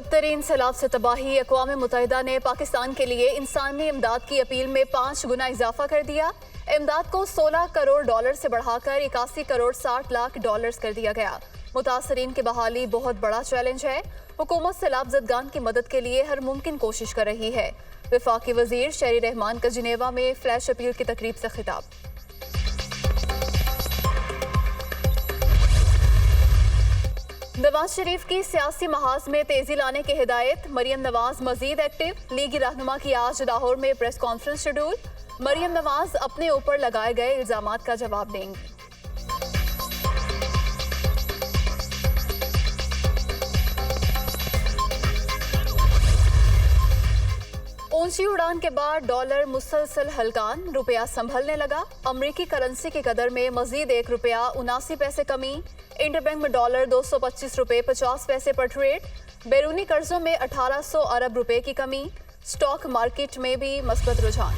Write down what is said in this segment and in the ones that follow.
बदतरीन सैलाब से तबाही। अक़वाम मुत्तहिदा ने पाकिस्तान के लिए इंसानी इमदाद की अपील में 5 गुना इजाफा कर दिया। इमदाद को $16 करोड़ से बढ़ाकर 81 करोड़ 60 लाख डॉलर्स कर दिया गया। मुतासरीन की बहाली बहुत बड़ा चैलेंज है। हुकूमत सैलाब ज़दगान की मदद के लिए हर मुमकिन कोशिश कर रही है। वफाकी वज़ीर शहरी रहमान का जिनेवा में फ्लैश अपील की तकरीब से खिताब। नवाज शरीफ की सियासी महाज में तेजी लाने की हिदायत। मरियम नवाज मजीद एक्टिव। लीगी रहनुमा की आज लाहौर में press conference schedule. Maryam Nawaz अपने ऊपर लगाए गए इल्जामात का जवाब देंगी। ऊंची उड़ान के बाद डॉलर मुसलसल हलकान, रुपया संभलने लगा। अमरीकी करेंसी की कदर में मजीद ₹1.79 कमी। इंटरबैंक में डॉलर $225.50 पर ट्रेड। बैरूनी कर्जों में 1800 अरब रुपए की कमी। स्टॉक मार्केट में भी मस्बत रुझान।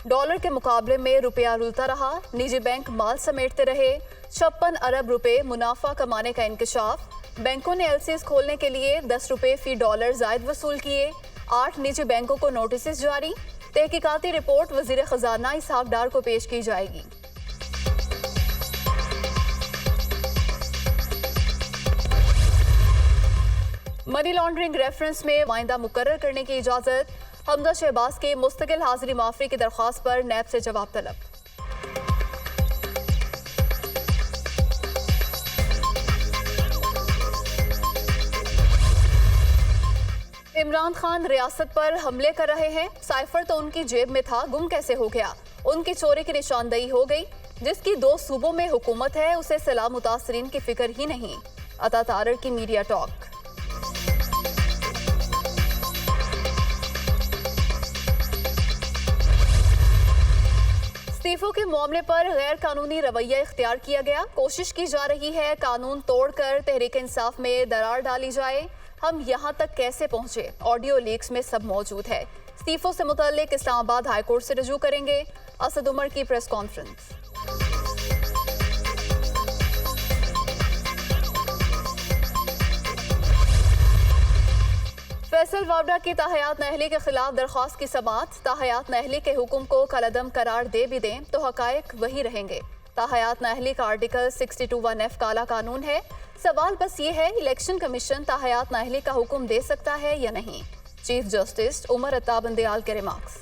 डॉलर के मुकाबले में रुपया रुलता रहा। निजी बैंक माल समेटते रहे। 56 अरब रुपए मुनाफा कमाने का इंकशाफ। बैंकों ने एलसीज खोलने के लिए $10 फी डॉलर जायद वसूल किए। 8 निजी बैंकों को नोटिस जारी। तहकीकाती रिपोर्ट वजीर खजाना इसहाक डार को पेश की जाएगी। मनी लॉन्ड्रिंग रेफरेंस में वाइदा मुकर्रर करने की इजाजत। हमजा शहबाज के मुस्तकिल हाजिरी माफी की दरख्वास्त पर नैब से जवाब तलब। इमरान खान रियासत पर हमले कर रहे हैं। साइफर तो उनकी जेब में था, गुम कैसे हो गया? उनकी चोरी की निशानदेही हो गई। जिसकी 2 सूबों में हुकूमत है उसे सैलाब मुतासरीन की फिक्र ही नहीं। अता तारर की मीडिया टॉक। इस्तीफों के मामले पर गैर कानूनी रवैया इख्तियार किया गया। कोशिश की जा रही है कानून तोड़कर तहरीक इंसाफ में दरार डाली जाए। हम यहाँ तक कैसे पहुंचे? ऑडियो लीक्स में सब मौजूद है। इस्तीफों से मुताल्लिक इस्लामाबाद हाईकोर्ट से रजू करेंगे। असद उमर की प्रेस कॉन्फ्रेंस। फैसल वावडा की ताहयात नहली के खिलाफ दरख्वास्त की समाअत। ताहयात नहली के हुक्म को कलअदम करार दे भी दें तो हकायक वही रहेंगे। ताहयात नहली का आर्टिकल 62(1)F काला कानून है। सवाल बस ये है, इलेक्शन कमीशन ताहयात नहली का हुक्म दे सकता है या नहीं? चीफ जस्टिस उमर अत्ता बंदयाल के रिमार्क्स।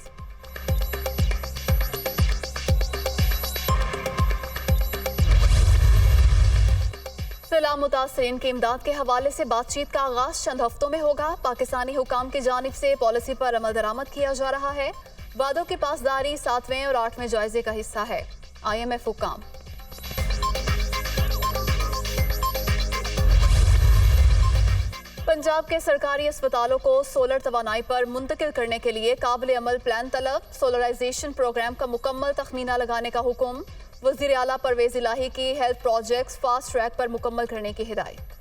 सैलाब मुतासरीन की इमदाद के हवाले से बातचीत का आगाज चंद हफ्तों में होगा। पाकिस्तानी हुकाम की जानिब से पॉलिसी पर अमल दरामद किया जा रहा है। वादों की पासदारी 7वें और 8वें जायजे का हिस्सा है। IMF हुकाम। पंजाब के सरकारी अस्पतालों को सोलर तवानाई पर मुंतकिल करने के लिए काबिल अमल प्लान तलब। सोलराइजेशन प्रोग्राम का मुकम्मल तखमीना लगाने का हुक्म। वज़ीर आला परवेज इलाही की हेल्थ प्रोजेक्ट्स फास्ट ट्रैक पर मुकम्मल करने की हिदायत।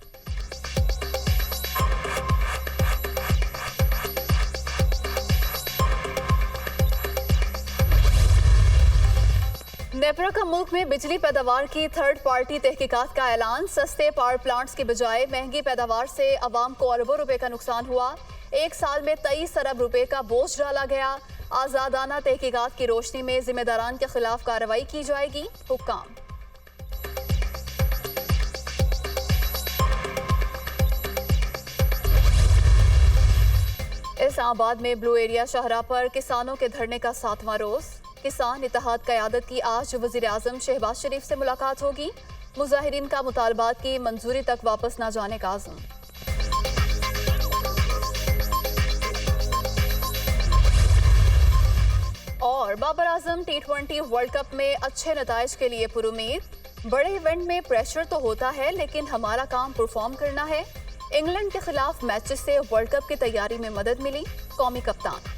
नेपरा का मुल्क में बिजली पैदावार की थर्ड पार्टी तहकीकात का ऐलान। सस्ते पावर प्लांट्स की बजाय महंगी पैदावार से अवाम को अरबों रुपए का नुकसान हुआ। 1 साल में 23 अरब रुपए का बोझ डाला गया। आजादाना तहकीकात की रोशनी में जिम्मेदारान के खिलाफ कार्रवाई की जाएगी। हुक्काम। इस्लामाबाद में ब्लू एरिया शाहराह पर किसानों के धरने का 7वां रोज। किसान इत्तेहाद क़यादत की आज वज़ीर आज़म शहबाज शरीफ से मुलाकात होगी। मुजाहिरीन का मुतालबात की मंजूरी तक वापस न जाने का आज़म। और Babar Azam T20 world cup में अच्छे नताइज के लिए पुरुमीद। बड़े इवेंट में प्रेशर तो होता है लेकिन हमारा काम परफॉर्म करना है। इंग्लैंड के खिलाफ मैचेस से वर्ल्ड कप की तैयारी में मदद मिली। कौमी कप्तान।